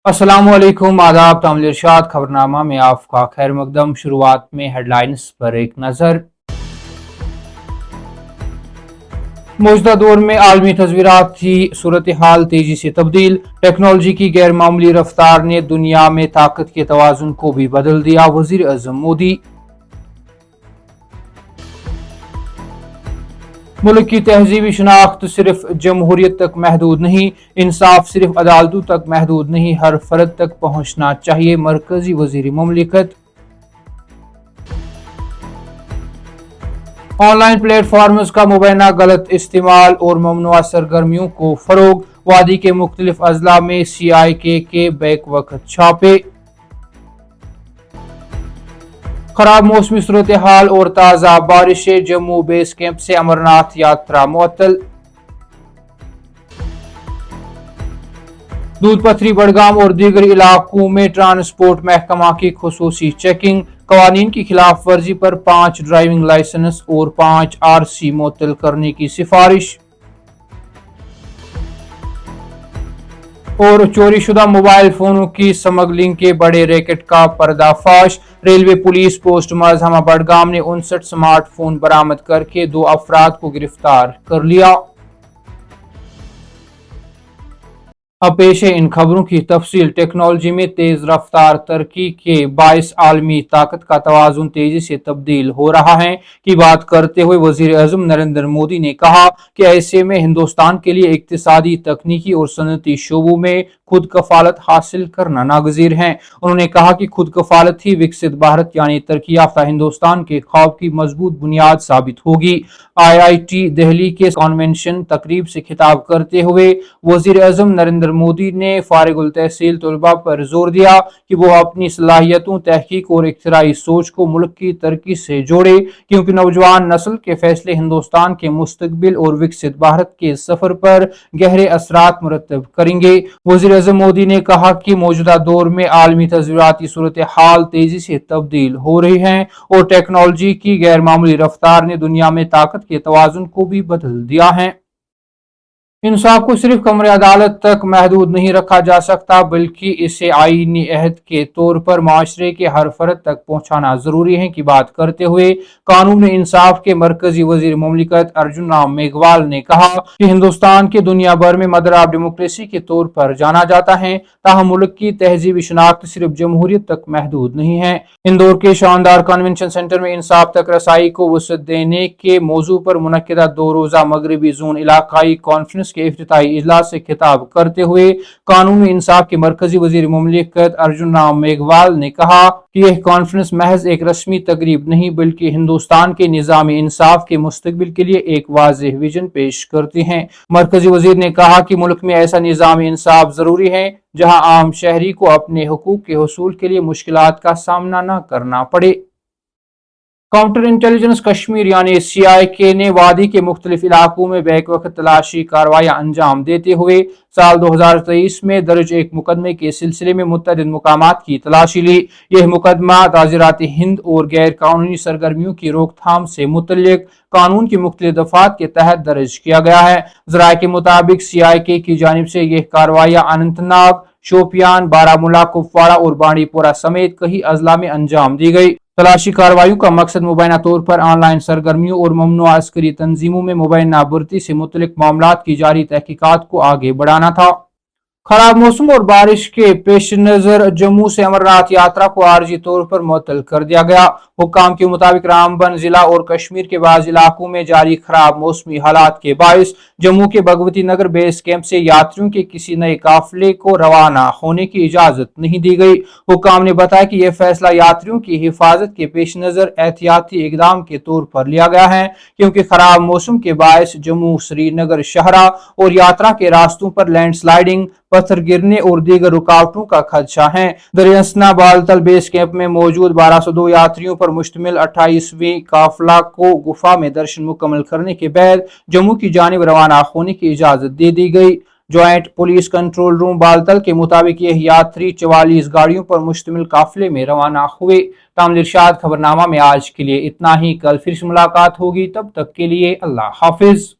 अस्सलाम वालेकुम, आदाब। तामिल इरशाद खबरनामा में आपका खैर मकदम। शुरुआत में हेडलाइंस पर एक नजर। मौजूदा दौर में आलमी तस्वीरात की सूरत हाल तेजी से तब्दील। टेक्नोलॉजी की गैर मामूली रफ्तार ने दुनिया में ताकत के तवाज़ुन को भी बदल दिया। वज़ीर आज़म मोदी। मुल्क की तहजीबी शनाख्त सिर्फ जमहूरियत तक महदूद नहीं, इंसाफ सिर्फ अदालतों तक महदूद नहीं, हर फर्द तक पहुंचना चाहिए। मरकजी वजीर मुमलिकत। ऑनलाइन प्लेटफॉर्म्स का मुबैना गलत इस्तेमाल और ममनुआ सरगर्मियों को फरोग। वादी के मुख्तलिफ अजला में CIK के बैक वक्त छापे। खराब मौसमी सूरत हाल और ताज़ा बारिशें, जम्मू बेस कैंप से अमरनाथ यात्रा मुअत्तल। दूध पथरी, बड़गाम और दीगर इलाकों में ट्रांसपोर्ट महकमा की खुसूसी चेकिंग। कवानीन की खिलाफ वर्जी पर 5 ड्राइविंग लाइसेंस और 5 RC मुअत्तल करने की सिफारिश। और चोरी शुदा मोबाइल फोनों की स्मगलिंग के बड़े रैकेट का पर्दाफाश। रेलवे पुलिस पोस्ट मजहमा बड़गाम ने 59 स्मार्टफोन बरामद करके 2 अफराद को गिरफ्तार कर लिया। अब पेश है इन खबरों की तफसील। टेक्नोलॉजी में तेज रफ्तार तरक्की के बायस आलमी ताकत का तवाज़ुन तेजी से तब्दील हो रहा है की बात करते हुए वजीर आज़म नरेंद्र मोदी ने कहा कि ऐसे में हिंदुस्तान के लिए इक्तिसादी, तकनीकी और सनती शोबों में खुद कफालत हासिल करना नागजीर है। उन्होंने कहा कि खुद कफालत ही विकसित भारत यानी तरक्की याफ्ता हिंदुस्तान के ख्वाब की मजबूत बुनियाद साबित होगी। IIT दिल्ली के कॉन्वेंशन तकरीब से खिताब करते हुए वजीर आज़म नरेंद्र मोदी ने फारिगुल तहसील तलबा पर जोर दिया कि वो अपनी सलाहियतों, तहकीक और इख्तिराई सोच को मुल्क की तरक्की से जोड़े, क्योंकि नौजवान नस्ल के फैसले हिंदुस्तान के मुस्तकबिल और विकसित भारत के सफर पर गहरे असरात मुरतब करेंगे। वजीर आज़म मोदी ने कहा कि मौजूदा दौर में आलमी तस्वीराती सूरत हाल तेजी से तब्दील हो रही है और टेक्नोलॉजी की गैर मामूली रफ्तार ने दुनिया में ताकत के तवाज़ुन को भी बदल दिया है। इंसाफ को सिर्फ कमरे अदालत तक महदूद नहीं रखा जा सकता, बल्कि इसे आईनी अहद के तौर पर माशरे के हर फर्द तक पहुंचाना जरूरी है की बात करते हुए कानून इंसाफ के मरकजी वजीर मुमलिकत अर्जुन राम मेघवाल ने कहा कि हिंदुस्तान के दुनिया भर में मदर ऑफ डेमोक्रेसी के तौर पर जाना जाता है, ताहम मुल्क की तहजीबी शनाख्त सिर्फ जमहूरियत तक महदूद नहीं है। इंदौर के शानदार कन्वेंशन सेंटर में इंसाफ तक रसाई को वसअत देने के मौजू पर मुनक्किदा 2 रोजा मगरबी जोन इलाकाई कॉन्फ्रेंस के इफ्तिताई इजलास से खिताब करते हुए कानून इंसाफ के मरकजी वजीर मुमलिकत अर्जुन राम मेघवाल ने कहा कि यह कॉन्फ्रेंस महज एक रस्मी तकरीब नहीं, बल्कि हिंदुस्तान के निजाम इंसाफ के मुस्तकबिल के लिए एक वाज़ेह विजन पेश करती है। मरकजी वजीर ने कहा कि मुल्क में ऐसा निजाम इंसाफ जरूरी है जहां आम शहरी को अपने हुकूक के हुसूल के लिए मुश्किलात का सामना न करना पड़े। काउंटर इंटेलिजेंस कश्मीर यानी CIK ने वादी के मुख्तलिफ इलाकों में बैक वक्त तलाशी कार्रवाइयां अंजाम देते हुए साल 2023 में दर्ज एक मुकदमे के सिलसिले में मुतअद्दिद मुकामात की तलाशी ली। यह मुकदमा ताज़िरात हिंद और गैर कानूनी सरगर्मियों की रोकथाम से मुतल्लिक कानून की मुख्तलिफ दफात के तहत दर्ज किया गया है। ज़राए के मुताबिक CIK की जानिब से यह कार्रवाइयां अनंतनाग, शोपियान, बारामूला, कुपवाड़ा और बांडीपोरा समेत कई अजला में अंजाम दी गई। तलाशी कार्रवाइयों का मकसद मुबैना तौर पर ऑनलाइन सरगर्मियों और ममनुआ अस्करी तंजीमों में मुबैना भर्ती से मुतल्लिक मामलात की जारी तहकीकात को आगे बढ़ाना था। खराब मौसम और बारिश के पेश नजर जम्मू से अमरनाथ यात्रा को आर्जी तौर पर मुअत्तल कर दिया गया। हुक्काम के मुताबिक रामबन जिला और कश्मीर के बाज़ इलाकों में जारी खराब मौसमी हालात के बायस जम्मू के भगवती नगर बेस कैंप से यात्रियों के किसी नए काफिले को रवाना होने की इजाजत नहीं दी गई। हुक्काम ने बताया कि यह फैसला यात्रियों की हिफाजत के पेश नजर एहतियाती इकदाम के तौर पर लिया गया है, क्योंकि खराब मौसम के बायस जम्मू, श्रीनगर शहरा और यात्रा के रास्तों पर लैंडस्लाइडिंग, पत्थर गिरने और दीगर रुकावटों का खदशा है। दरियासना बालतल बेस कैंप में मौजूद 1202 यात्रियों पर मुश्तमिल 28वीं काफिला को गुफा में दर्शन मुकम्मल करने के बाद जम्मू की जानिब रवाना होने की इजाजत दे दी गई। Joint police control room Baltal के मुताबिक यह यात्री 44 गाड़ियों पर मुश्तमिल काफिले में रवाना हुए। तामिल इरशाद खबरनामा में आज के लिए इतना ही। कल फिर से मुलाकात होगी, तब तक के लिए अल्लाह हाफिज।